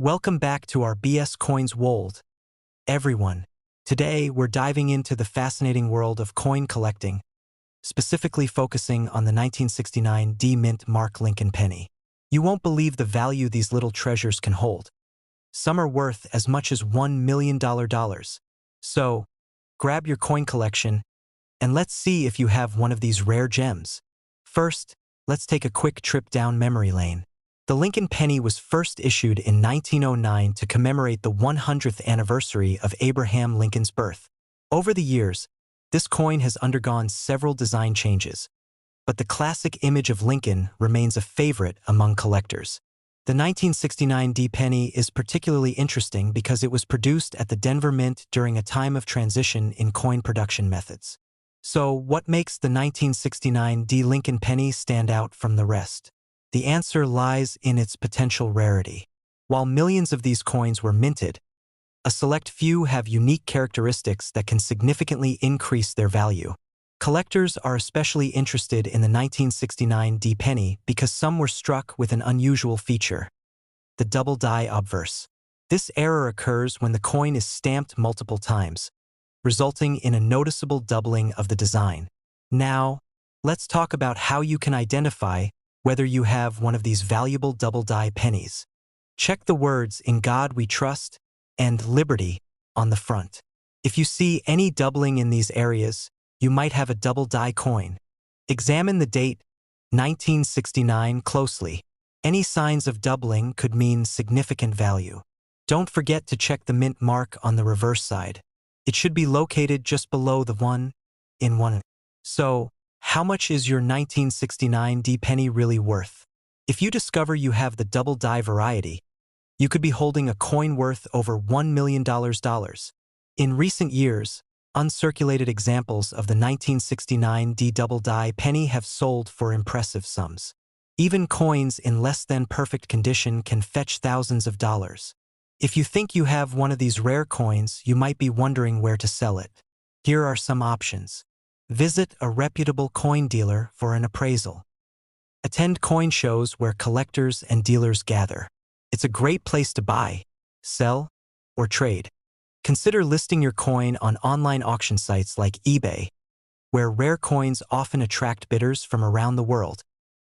Welcome back to our BS Coins World, everyone. Today, we're diving into the fascinating world of coin collecting, specifically focusing on the 1969 D-Mint Mark Lincoln penny. You won't believe the value these little treasures can hold. Some are worth as much as $1 million. So, grab your coin collection, and let's see if you have one of these rare gems. First, let's take a quick trip down memory lane. The Lincoln penny was first issued in 1909 to commemorate the 100th anniversary of Abraham Lincoln's birth. Over the years, this coin has undergone several design changes, but the classic image of Lincoln remains a favorite among collectors. The 1969 D penny is particularly interesting because it was produced at the Denver Mint during a time of transition in coin production methods. So, what makes the 1969 D Lincoln penny stand out from the rest? The answer lies in its potential rarity. While millions of these coins were minted, a select few have unique characteristics that can significantly increase their value. Collectors are especially interested in the 1969 D penny because some were struck with an unusual feature: the double die obverse. This error occurs when the coin is stamped multiple times, resulting in a noticeable doubling of the design. Now, let's talk about how you can identify whether you have one of these valuable double die pennies. Check the words "In God We Trust" and "Liberty" on the front. If you see any doubling in these areas, you might have a double die coin. Examine the date, 1969, closely. Any signs of doubling could mean significant value. Don't forget to check the mint mark on the reverse side. It should be located just below the 1 in 1. So, how much is your 1969 D penny really worth? If you discover you have the double die variety, you could be holding a coin worth over $1 million. In recent years, uncirculated examples of the 1969 D double die penny have sold for impressive sums. Even coins in less than perfect condition can fetch thousands of dollars. If you think you have one of these rare coins, you might be wondering where to sell it. Here are some options. Visit a reputable coin dealer for an appraisal. Attend coin shows where collectors and dealers gather. It's a great place to buy, sell, or trade. Consider listing your coin on online auction sites like eBay, where rare coins often attract bidders from around the world.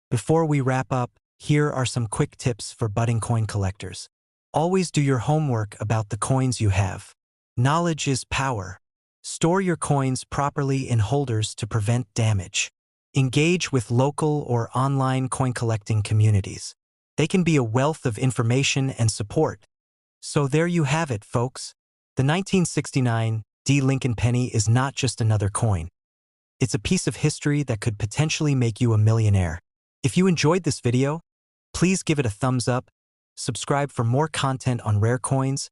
Before we wrap up, here are some quick tips for budding coin collectors. Always do your homework about the coins you have. Knowledge is power. Store your coins properly in holders to prevent damage. Engage with local or online coin collecting communities. They can be a wealth of information and support. So there you have it, folks. The 1969 D Lincoln penny is not just another coin. It's a piece of history that could potentially make you a millionaire. If you enjoyed this video, please give it a thumbs up, subscribe for more content on rare coins,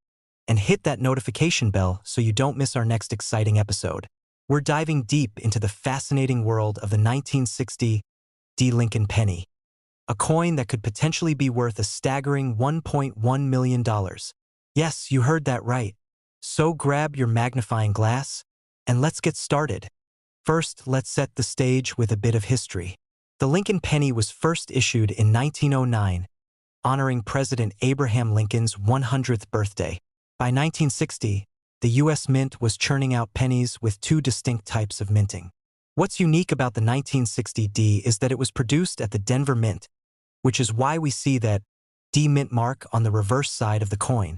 and hit that notification bell so you don't miss our next exciting episode. We're diving deep into the fascinating world of the 1960 D Lincoln penny, a coin that could potentially be worth a staggering $1.1 million. Yes, you heard that right. So grab your magnifying glass, and let's get started. First, let's set the stage with a bit of history. The Lincoln penny was first issued in 1909, honoring President Abraham Lincoln's 100th birthday. By 1960, the U.S. Mint was churning out pennies with two distinct types of minting. What's unique about the 1960 D is that it was produced at the Denver Mint, which is why we see that D mint mark on the reverse side of the coin.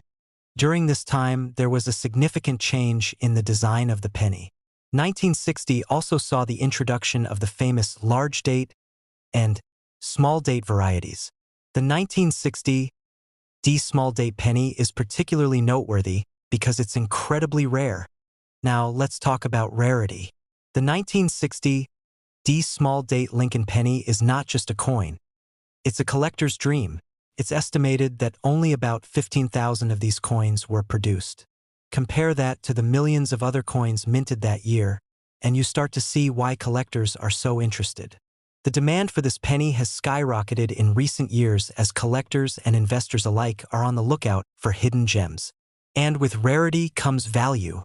During this time, there was a significant change in the design of the penny. 1960 also saw the introduction of the famous large date and small date varieties. The 1960 D small date penny is particularly noteworthy because it's incredibly rare. Now let's talk about rarity. The 1960 D small date Lincoln penny is not just a coin. It's a collector's dream. It's estimated that only about 15,000 of these coins were produced. Compare that to the millions of other coins minted that year, and you start to see why collectors are so interested. The demand for this penny has skyrocketed in recent years as collectors and investors alike are on the lookout for hidden gems. And with rarity comes value.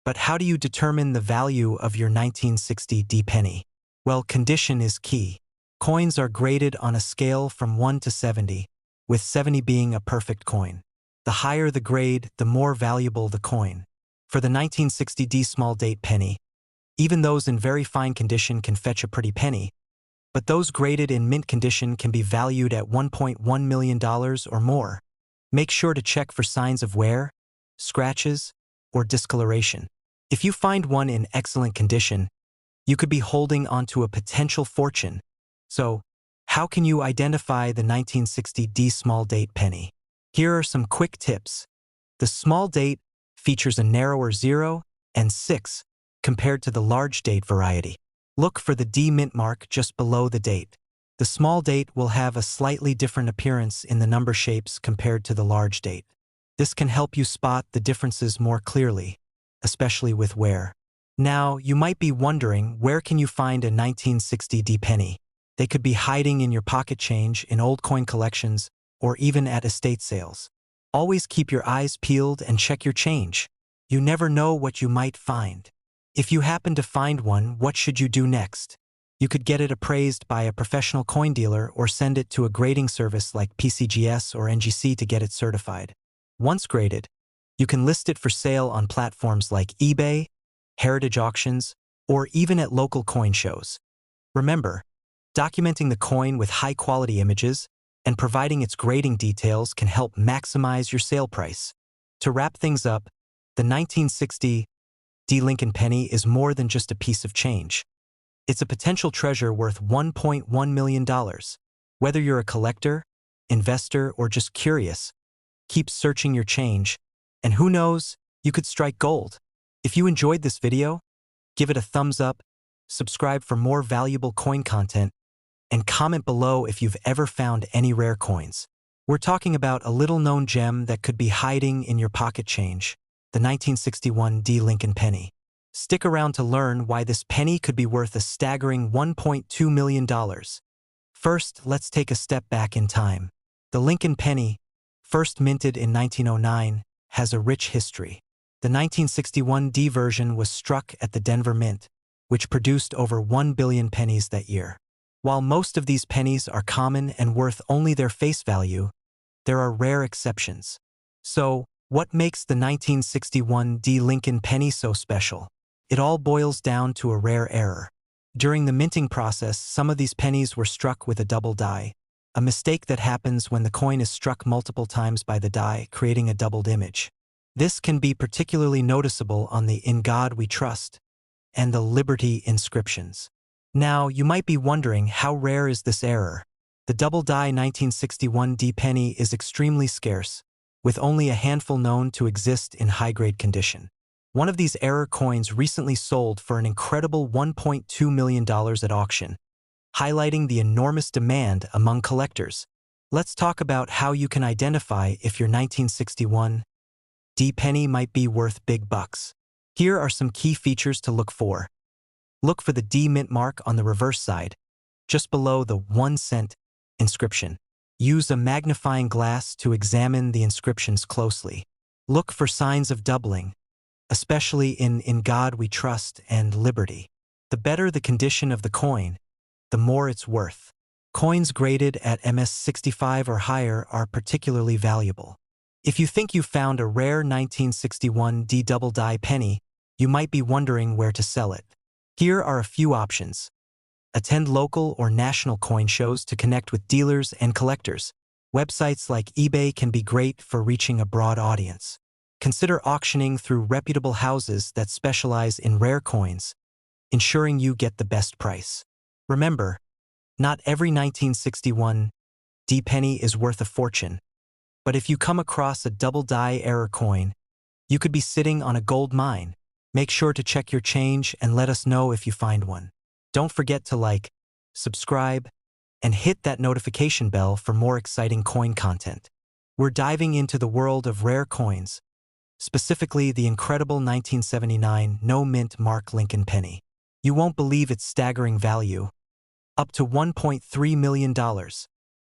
But how do you determine the value of your 1960 D penny? Well, condition is key. Coins are graded on a scale from 1 to 70, with 70 being a perfect coin. The higher the grade, the more valuable the coin. For the 1960D small date penny, even those in very fine condition can fetch a pretty penny, but those graded in mint condition can be valued at $1.1 million or more. Make sure to check for signs of wear, scratches, or discoloration. If you find one in excellent condition, you could be holding onto a potential fortune. So, how can you identify the 1960D small date penny? Here are some quick tips. The small date features a narrower 0 and 6 compared to the large date variety. Look for the D mint mark just below the date. The small date will have a slightly different appearance in the number shapes compared to the large date. This can help you spot the differences more clearly, especially with wear. Now, you might be wondering, where can you find a 1960D penny? They could be hiding in your pocket change, in old coin collections, or even at estate sales. Always keep your eyes peeled and check your change. You never know what you might find. If you happen to find one, what should you do next? You could get it appraised by a professional coin dealer or send it to a grading service like PCGS or NGC to get it certified. Once graded, you can list it for sale on platforms like eBay, heritage auctions, or even at local coin shows. Remember, documenting the coin with high-quality images and providing its grading details can help maximize your sale price. To wrap things up, the 1960 D Lincoln penny is more than just a piece of change. It's a potential treasure worth $1.1 million. Whether you're a collector, investor, or just curious, keep searching your change, and who knows, you could strike gold. If you enjoyed this video, give it a thumbs up, subscribe for more valuable coin content, and comment below if you've ever found any rare coins. We're talking about a little-known gem that could be hiding in your pocket change, the 1961 D Lincoln penny. Stick around to learn why this penny could be worth a staggering $1.2 million. First, let's take a step back in time. The Lincoln penny, first minted in 1909, has a rich history. The 1961 D version was struck at the Denver Mint, which produced over 1 billion pennies that year. While most of these pennies are common and worth only their face value, there are rare exceptions. So, what makes the 1961 D Lincoln penny so special? It all boils down to a rare error. During the minting process, some of these pennies were struck with a double die, a mistake that happens when the coin is struck multiple times by the die, creating a doubled image. This can be particularly noticeable on the "In God We Trust" and the "Liberty" inscriptions. Now, you might be wondering, how rare is this error? The double die 1961 D penny is extremely scarce, with only a handful known to exist in high-grade condition. One of these error coins recently sold for an incredible $1.2 million at auction, highlighting the enormous demand among collectors. Let's talk about how you can identify if your 1961 D penny might be worth big bucks. Here are some key features to look for. Look for the D mint mark on the reverse side, just below the 1 cent inscription. Use a magnifying glass to examine the inscriptions closely. Look for signs of doubling, especially in God We Trust and Liberty. The better the condition of the coin, the more it's worth. Coins graded at MS65 or higher are particularly valuable. If you think you found a rare 1961 D double die penny, you might be wondering where to sell it. Here are a few options. Attend local or national coin shows to connect with dealers and collectors. Websites like eBay can be great for reaching a broad audience. Consider auctioning through reputable houses that specialize in rare coins, ensuring you get the best price. Remember, not every 1961 D penny is worth a fortune, but if you come across a double die error coin, you could be sitting on a gold mine. Make sure to check your change and let us know if you find one. Don't forget to like, subscribe, and hit that notification bell for more exciting coin content. We're diving into the world of rare coins, specifically the incredible 1979 no-mint mark Lincoln penny. You won't believe its staggering value, up to $1.3 million.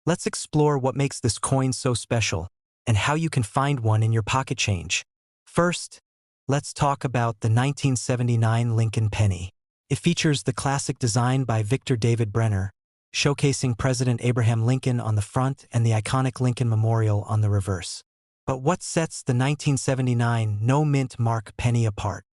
Let's explore what makes this coin so special and how you can find one in your pocket change. First, let's talk about the 1979 Lincoln penny. It features the classic design by Victor David Brenner, showcasing President Abraham Lincoln on the front and the iconic Lincoln Memorial on the reverse. But what sets the 1979 no-mint mark penny apart?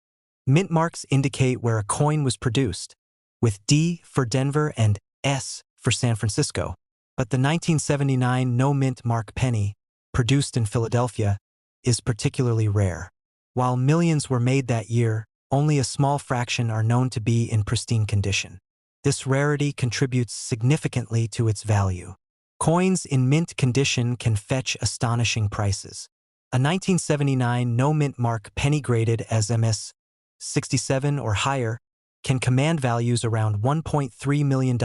Mint marks indicate where a coin was produced, with D for Denver and S for San Francisco. But the 1979 no-mint mark penny, produced in Philadelphia, is particularly rare. While millions were made that year, only a small fraction are known to be in pristine condition. This rarity contributes significantly to its value. Coins in mint condition can fetch astonishing prices. A 1979 no-mint mark penny graded as MS 67 or higher can command values around $1.3 million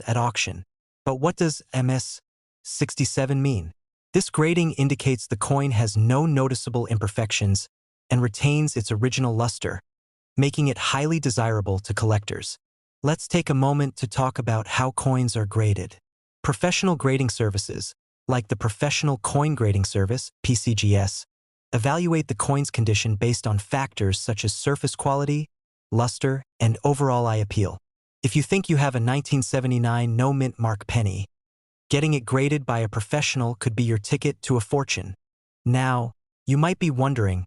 at auction. But what does MS 67 mean? This grading indicates the coin has no noticeable imperfections and retains its original luster, making it highly desirable to collectors. Let's take a moment to talk about how coins are graded. Professional grading services, like the Professional Coin Grading Service, PCGS, evaluate the coin's condition based on factors such as surface quality, luster, and overall eye appeal. If you think you have a 1979 no-mint mark penny, getting it graded by a professional could be your ticket to a fortune. Now, you might be wondering,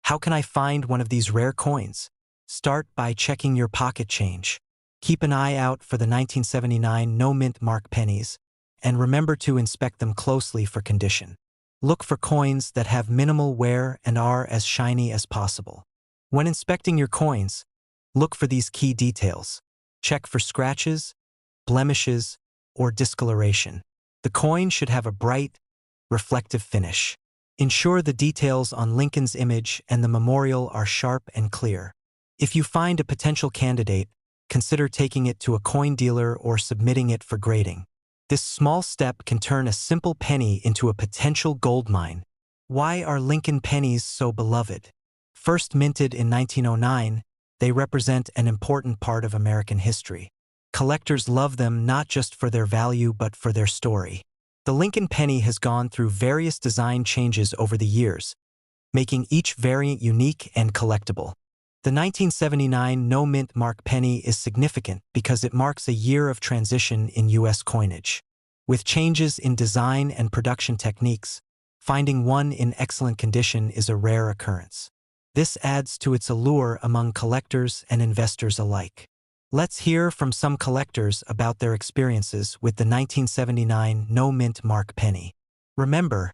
how can I find one of these rare coins? Start by checking your pocket change. Keep an eye out for the 1979 no-mint mark pennies, and remember to inspect them closely for condition. Look for coins that have minimal wear and are as shiny as possible. When inspecting your coins, look for these key details. Check for scratches, blemishes, or discoloration. The coin should have a bright, reflective finish. Ensure the details on Lincoln's image and the memorial are sharp and clear. If you find a potential candidate, consider taking it to a coin dealer or submitting it for grading. This small step can turn a simple penny into a potential gold mine. Why are Lincoln pennies so beloved? First minted in 1909, they represent an important part of American history. Collectors love them not just for their value but for their story. The Lincoln penny has gone through various design changes over the years, making each variant unique and collectible. The 1979 no-mint mark penny is significant because it marks a year of transition in U.S. coinage. With changes in design and production techniques, finding one in excellent condition is a rare occurrence. This adds to its allure among collectors and investors alike. Let's hear from some collectors about their experiences with the 1979 no-mint mark penny. Remember,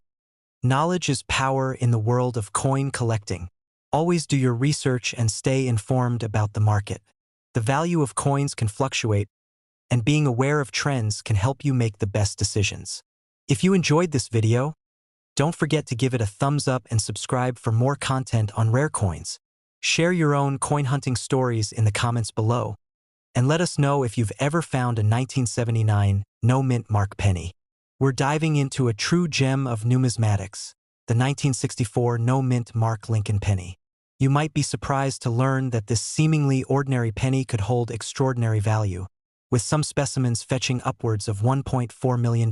knowledge is power in the world of coin collecting. Always do your research and stay informed about the market. The value of coins can fluctuate, and being aware of trends can help you make the best decisions. If you enjoyed this video, don't forget to give it a thumbs up and subscribe for more content on rare coins. Share your own coin hunting stories in the comments below, and let us know if you've ever found a 1979 no-mint mark penny. We're diving into a true gem of numismatics, the 1964 no-mint mark Lincoln penny. You might be surprised to learn that this seemingly ordinary penny could hold extraordinary value, with some specimens fetching upwards of $1.4 million.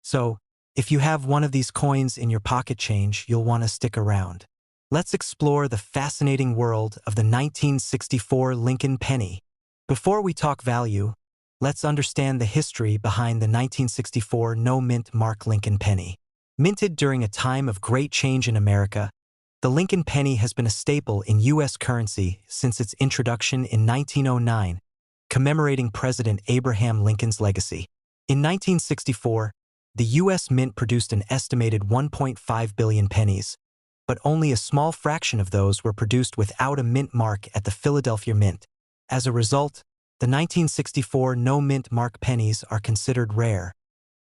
So, if you have one of these coins in your pocket change, you'll want to stick around. Let's explore the fascinating world of the 1964 Lincoln penny. Before we talk value, let's understand the history behind the 1964 no-mint mark Lincoln penny. Minted during a time of great change in America, the Lincoln penny has been a staple in U.S. currency since its introduction in 1909, commemorating President Abraham Lincoln's legacy. In 1964, the U.S. Mint produced an estimated 1.5 billion pennies, but only a small fraction of those were produced without a mint mark at the Philadelphia Mint. As a result, the 1964 no-mint mark pennies are considered rare,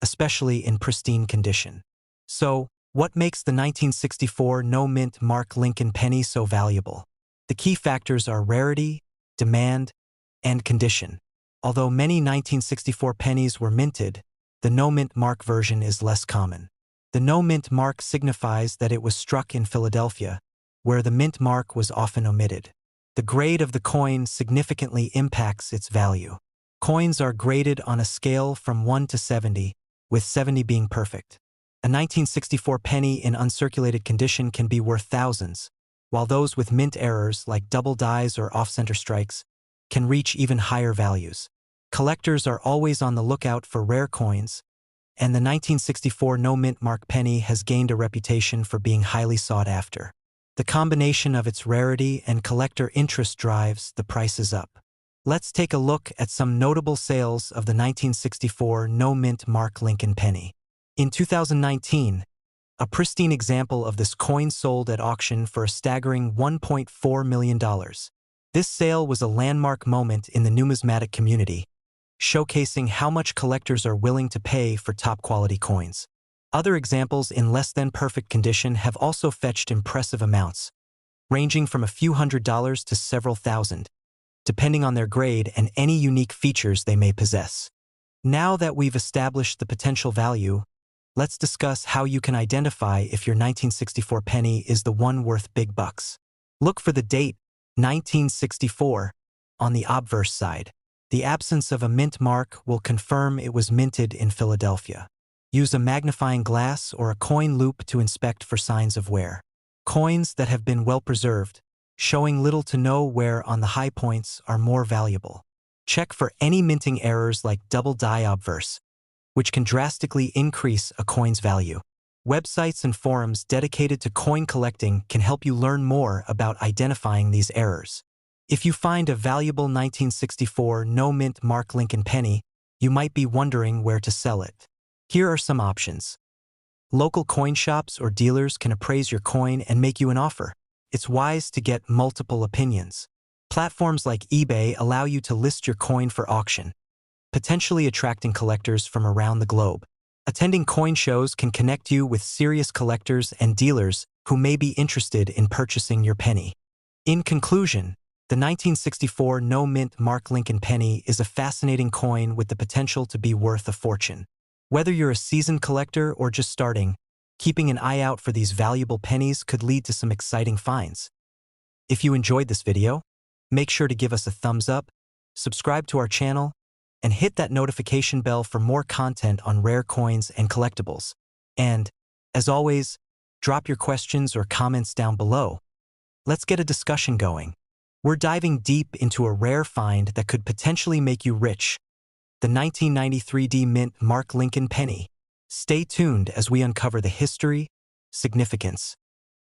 especially in pristine condition. So, what makes the 1964 no-mint mark Lincoln penny so valuable? The key factors are rarity, demand, and condition. Although many 1964 pennies were minted, the no-mint mark version is less common. The no-mint mark signifies that it was struck in Philadelphia, where the mint mark was often omitted. The grade of the coin significantly impacts its value. Coins are graded on a scale from 1 to 70, with 70 being perfect. A 1964 penny in uncirculated condition can be worth thousands, while those with mint errors like double dies or off-center strikes can reach even higher values. Collectors are always on the lookout for rare coins, and the 1964 no-mint mark penny has gained a reputation for being highly sought after. The combination of its rarity and collector interest drives the prices up. Let's take a look at some notable sales of the 1964 no-mint mark Lincoln penny. In 2019, a pristine example of this coin sold at auction for a staggering $1.4 million. This sale was a landmark moment in the numismatic community, showcasing how much collectors are willing to pay for top-quality coins. Other examples in less-than-perfect condition have also fetched impressive amounts, ranging from a few $100s to several thousand, depending on their grade and any unique features they may possess. Now that we've established the potential value, let's discuss how you can identify if your 1964 penny is the one worth big bucks. Look for the date, 1964, on the obverse side. The absence of a mint mark will confirm it was minted in Philadelphia. Use a magnifying glass or a coin loop to inspect for signs of wear. Coins that have been well preserved, showing little to no wear on the high points, are more valuable. Check for any minting errors like double die obverse, which can drastically increase a coin's value. Websites and forums dedicated to coin collecting can help you learn more about identifying these errors. If you find a valuable 1964 no-mint mark Lincoln penny, you might be wondering where to sell it. Here are some options. Local coin shops or dealers can appraise your coin and make you an offer. It's wise to get multiple opinions. Platforms like eBay allow you to list your coin for auction, potentially attracting collectors from around the globe. Attending coin shows can connect you with serious collectors and dealers who may be interested in purchasing your penny. In conclusion, the 1964 no-mint mark Lincoln penny is a fascinating coin with the potential to be worth a fortune. Whether you're a seasoned collector or just starting, keeping an eye out for these valuable pennies could lead to some exciting finds. If you enjoyed this video, make sure to give us a thumbs up, subscribe to our channel, and hit that notification bell for more content on rare coins and collectibles. And, as always, drop your questions or comments down below. Let's get a discussion going. We're diving deep into a rare find that could potentially make you rich, the 1993 D-Mint mark Lincoln penny. Stay tuned as we uncover the history, significance,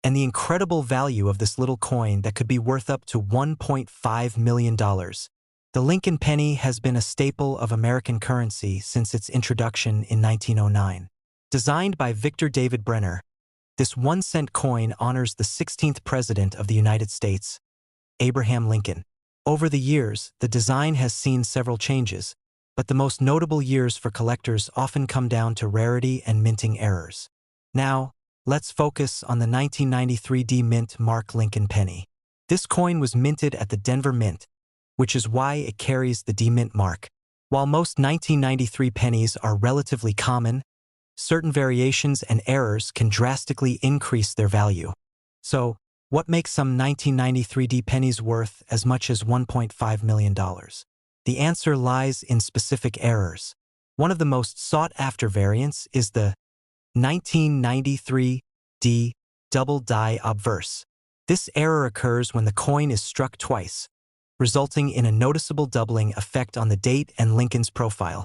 and the incredible value of this little coin that could be worth up to $1.5 million. The Lincoln penny has been a staple of American currency since its introduction in 1909. Designed by Victor David Brenner, this 1-cent coin honors the 16th President of the United States, Abraham Lincoln. Over the years, the design has seen several changes, but the most notable years for collectors often come down to rarity and minting errors. Now, let's focus on the 1993 D-Mint mark Lincoln penny. This coin was minted at the Denver Mint, which is why it carries the D-Mint mark. While most 1993 pennies are relatively common, certain variations and errors can drastically increase their value. So, what makes some 1993 D pennies worth as much as $1.5 million? The answer lies in specific errors. One of the most sought-after variants is the 1993 D double die obverse. This error occurs when the coin is struck twice, resulting in a noticeable doubling effect on the date and Lincoln's profile.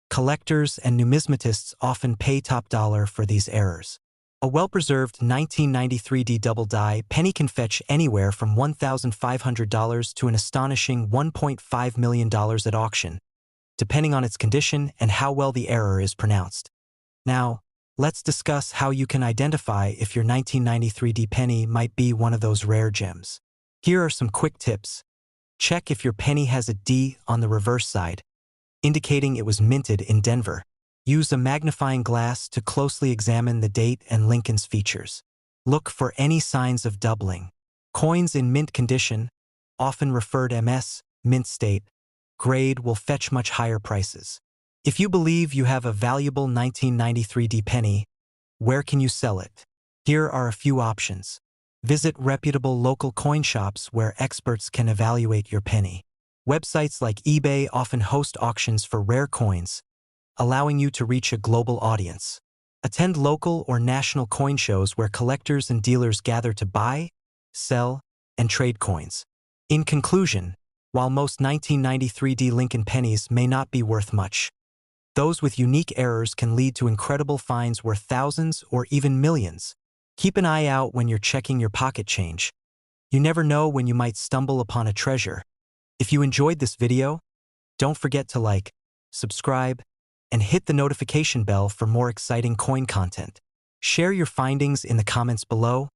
Collectors and numismatists often pay top dollar for these errors. A well-preserved 1993 D double die penny can fetch anywhere from $1,500 to an astonishing $1.5 million at auction, depending on its condition and how well the error is pronounced. Now, let's discuss how you can identify if your 1993 D penny might be one of those rare gems. Here are some quick tips. Check if your penny has a D on the reverse side, indicating it was minted in Denver. Use a magnifying glass to closely examine the date and Lincoln's features. Look for any signs of doubling. Coins in mint condition, often referred MS, mint state, grade will fetch much higher prices. If you believe you have a valuable 1993 D penny, where can you sell it? Here are a few options. Visit reputable local coin shops where experts can evaluate your penny. Websites like eBay often host auctions for rare coins, allowing you to reach a global audience. Attend local or national coin shows where collectors and dealers gather to buy, sell, and trade coins. In conclusion, while most 1993 D Lincoln pennies may not be worth much, Those with unique errors can lead to incredible fines worth thousands or even millions. Keep an eye out when you're checking your pocket change. You never know when you might stumble upon a treasure. If you enjoyed this video, don't forget to like, subscribe, and hit the notification bell for more exciting coin content. Share your findings in the comments below,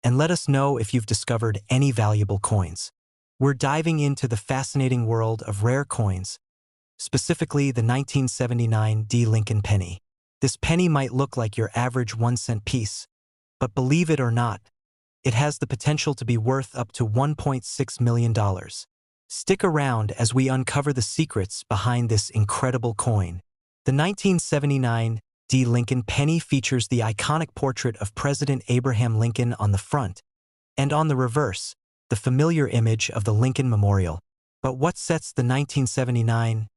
and let us know if you've discovered any valuable coins. We're diving into the fascinating world of rare coins, specifically the 1979 D. Lincoln penny. This penny might look like your average 1-cent piece, but believe it or not, it has the potential to be worth up to $1.6 million. Stick around as we uncover the secrets behind this incredible coin. The 1979 D. Lincoln penny features the iconic portrait of President Abraham Lincoln on the front, and on the reverse, the familiar image of the Lincoln Memorial. But what sets the 1979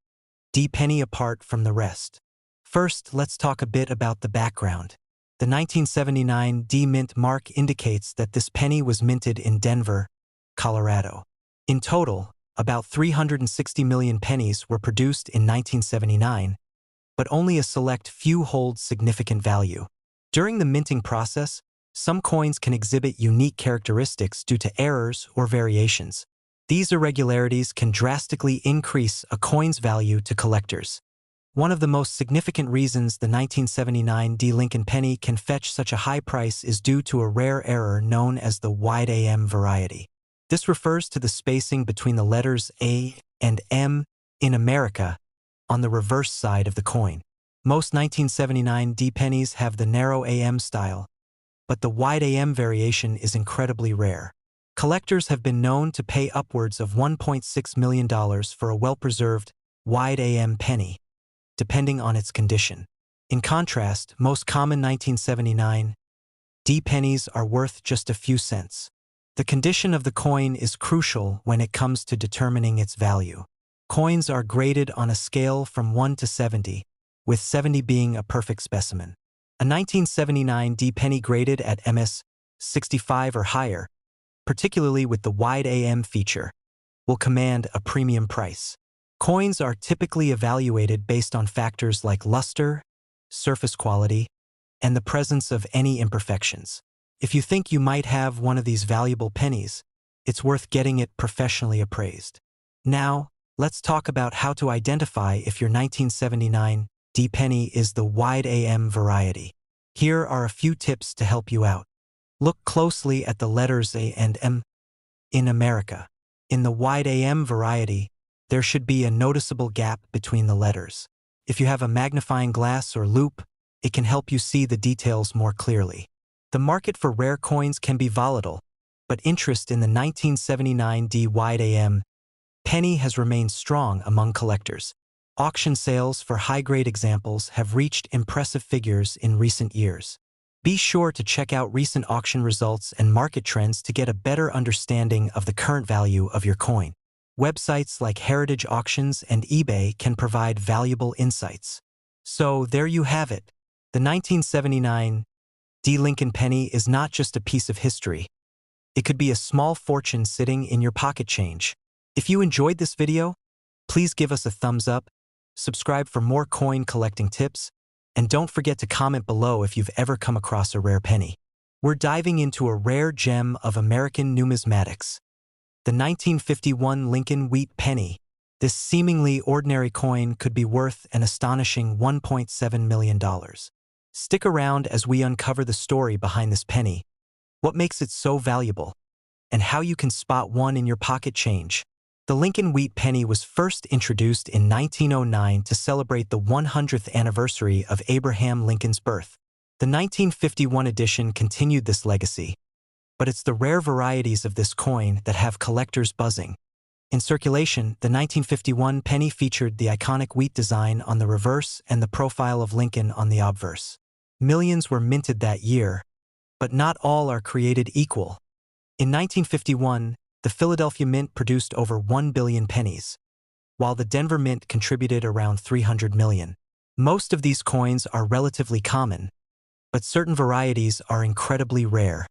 D. penny apart from the rest? First, let's talk a bit about the background. The 1979 D. mint mark indicates that this penny was minted in Denver, Colorado. In total, about 360 million pennies were produced in 1979, but only a select few hold significant value. During the minting process, some coins can exhibit unique characteristics due to errors or variations. These irregularities can drastically increase a coin's value to collectors. One of the most significant reasons the 1979 D. Lincoln penny can fetch such a high price is due to a rare error known as the wide AM variety. This refers to the spacing between the letters A and M in America on the reverse side of the coin. Most 1979 D. pennies have the narrow AM style, but the wide AM variation is incredibly rare. Collectors have been known to pay upwards of $1.6 million for a well-preserved wide AM penny, depending on its condition. In contrast, most common 1979 D. pennies are worth just a few cents. The condition of the coin is crucial when it comes to determining its value. Coins are graded on a scale from 1 to 70, with 70 being a perfect specimen. A 1979 D. penny graded at MS 65 or higher, particularly with the wide AM feature, will command a premium price. Coins are typically evaluated based on factors like luster, surface quality, and the presence of any imperfections. If you think you might have one of these valuable pennies, it's worth getting it professionally appraised. Now, let's talk about how to identify if your 1979 D. penny is the wide AM variety. Here are a few tips to help you out. Look closely at the letters A and M in America. In the wide AM variety, there should be a noticeable gap between the letters. If you have a magnifying glass or loupe, it can help you see the details more clearly. The market for rare coins can be volatile, but interest in the 1979 D. wide AM penny has remained strong among collectors. Auction sales for high-grade examples have reached impressive figures in recent years. Be sure to check out recent auction results and market trends to get a better understanding of the current value of your coin. Websites like Heritage Auctions and eBay can provide valuable insights. So there you have it. The 1979 D. Lincoln penny is not just a piece of history. It could be a small fortune sitting in your pocket change. If you enjoyed this video, please give us a thumbs up, subscribe for more coin collecting tips, and don't forget to comment below if you've ever come across a rare penny. We're diving into a rare gem of American numismatics, the 1951 Lincoln wheat penny. This seemingly ordinary coin could be worth an astonishing $1.7 million. Stick around as we uncover the story behind this penny, what makes it so valuable, and how you can spot one in your pocket change. The Lincoln wheat penny was first introduced in 1909 to celebrate the 100th anniversary of Abraham Lincoln's birth. The 1951 edition continued this legacy, but it's the rare varieties of this coin that have collectors buzzing. In circulation, the 1951 penny featured the iconic wheat design on the reverse and the profile of Lincoln on the obverse. Millions were minted that year, but not all are created equal. In 1951, the Philadelphia Mint produced over 1 billion pennies, while the Denver Mint contributed around 300 million. Most of these coins are relatively common, but certain varieties are incredibly rare.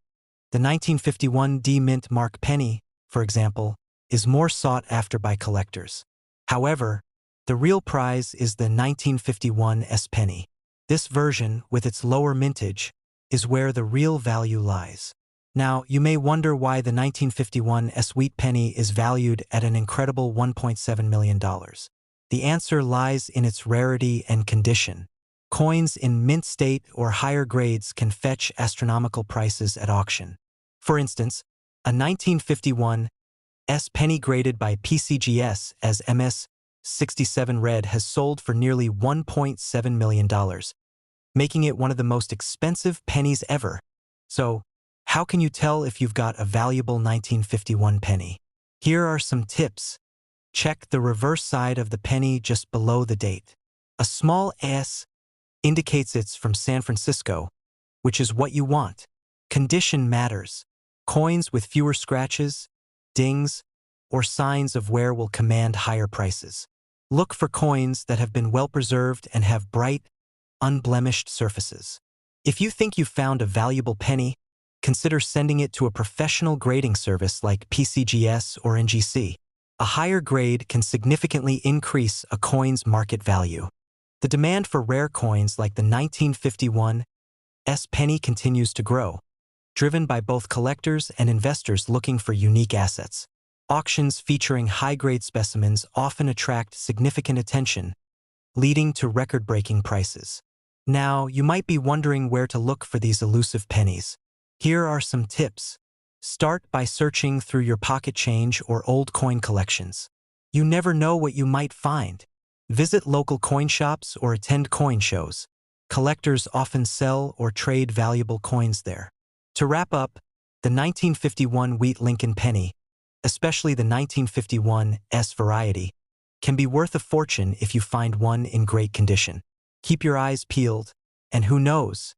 The 1951 D. Mint mark penny, for example, is more sought after by collectors. However, The real prize is the 1951 S penny. This version, with its lower mintage, is where the real value lies. Now, you may wonder why the 1951 S wheat penny is valued at an incredible $1.7 million. The answer lies in its rarity and condition. Coins in mint state or higher grades can fetch astronomical prices at auction. For instance, a 1951 S penny graded by PCGS as MS67 red has sold for nearly $1.7 million, making it one of the most expensive pennies ever. So, how can you tell if you've got a valuable 1951 penny? Here are some tips. Check the reverse side of the penny just below the date. A small S indicates it's from San Francisco, which is what you want. Condition matters. Coins with fewer scratches, dings, or signs of wear will command higher prices. Look for coins that have been well preserved and have bright, unblemished surfaces. If you think you've found a valuable penny, consider sending it to a professional grading service like PCGS or NGC. A higher grade can significantly increase a coin's market value. The demand for rare coins like the 1951 S penny continues to grow, driven by both collectors and investors looking for unique assets. Auctions featuring high-grade specimens often attract significant attention, leading to record-breaking prices. Now, you might be wondering where to look for these elusive pennies. Here are some tips. Start by searching through your pocket change or old coin collections. You never know what you might find. Visit local coin shops or attend coin shows. Collectors often sell or trade valuable coins there. To wrap up, the 1951 wheat Lincoln penny, especially the 1951 S variety, can be worth a fortune if you find one in great condition. Keep your eyes peeled, and who knows,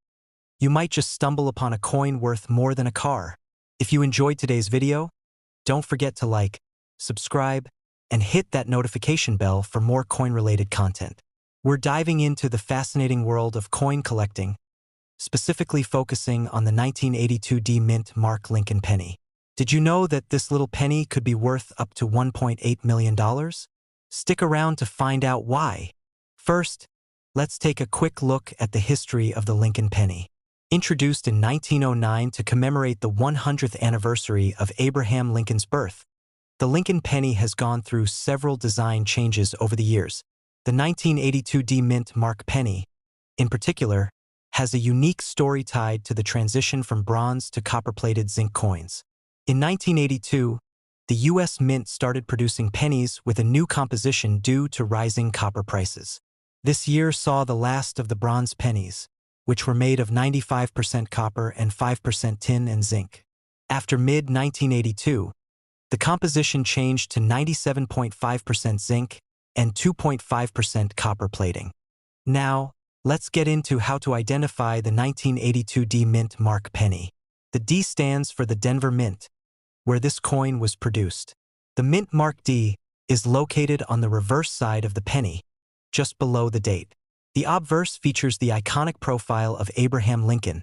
you might just stumble upon a coin worth more than a car. If you enjoyed today's video, don't forget to like, subscribe, and hit that notification bell for more coin-related content. We're diving into the fascinating world of coin collecting, specifically focusing on the 1982 D Mint Mark Lincoln penny. Did you know that this little penny could be worth up to $1.8 million? Stick around to find out why. First, let's take a quick look at the history of the Lincoln penny. Introduced in 1909 to commemorate the 100th anniversary of Abraham Lincoln's birth, the Lincoln penny has gone through several design changes over the years. The 1982 D Mint Mark penny, in particular, has a unique story tied to the transition from bronze to copper-plated zinc coins. In 1982, the U.S. Mint started producing pennies with a new composition due to rising copper prices. This year saw the last of the bronze pennies, which were made of 95% copper and 5% tin and zinc. After mid-1982, the composition changed to 97.5% zinc and 2.5% copper plating. Now, let's get into how to identify the 1982 D Mint Mark penny. The D stands for the Denver Mint, where this coin was produced. The Mint Mark D is located on the reverse side of the penny, just below the date. The obverse features the iconic profile of Abraham Lincoln,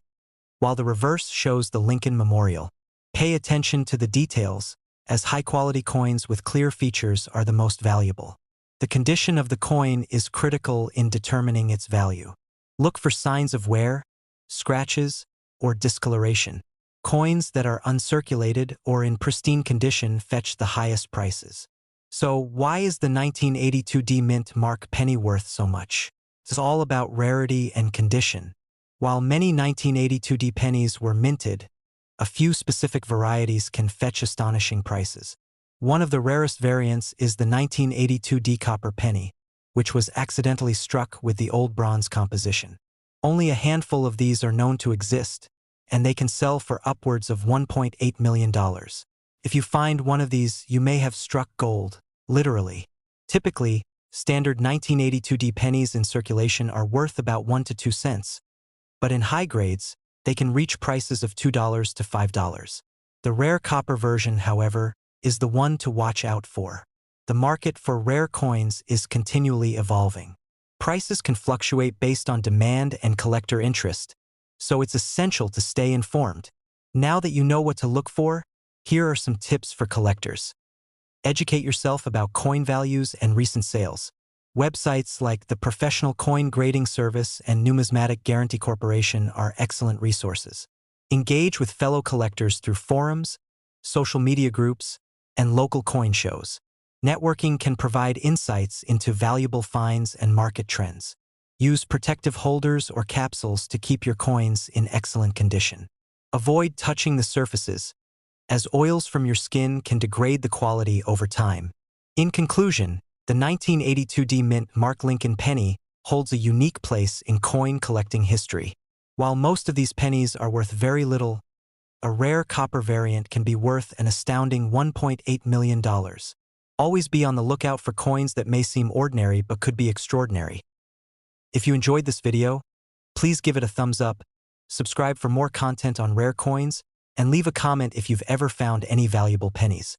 while the reverse shows the Lincoln Memorial. Pay attention to the details, as high-quality coins with clear features are the most valuable. The condition of the coin is critical in determining its value. Look for signs of wear, scratches, or discoloration. Coins that are uncirculated or in pristine condition fetch the highest prices. So why is the 1982 D Mint Mark penny worth so much? It's all about rarity and condition. While many 1982 D pennies were minted, a few specific varieties can fetch astonishing prices. One of the rarest variants is the 1982 D copper penny, which was accidentally struck with the old bronze composition. Only a handful of these are known to exist, and they can sell for upwards of $1.8 million. If you find one of these, you may have struck gold, literally. Typically, standard 1982 D pennies in circulation are worth about 1 to 2 cents, but in high grades, they can reach prices of $2 to $5. The rare copper version, however, is the one to watch out for. The market for rare coins is continually evolving. Prices can fluctuate based on demand and collector interest, so it's essential to stay informed. Now that you know what to look for, here are some tips for collectors. Educate yourself about coin values and recent sales. Websites like the Professional Coin Grading Service and Numismatic Guarantee Corporation are excellent resources. Engage with fellow collectors through forums, social media groups, and local coin shows. Networking can provide insights into valuable finds and market trends. Use protective holders or capsules to keep your coins in excellent condition. Avoid touching the surfaces, as oils from your skin can degrade the quality over time. In conclusion, the 1982 D Mint Mark Lincoln penny holds a unique place in coin collecting history. While most of these pennies are worth very little, a rare copper variant can be worth an astounding $1.8 million. Always be on the lookout for coins that may seem ordinary but could be extraordinary. If you enjoyed this video, please give it a thumbs up, subscribe for more content on rare coins, and leave a comment if you've ever found any valuable pennies.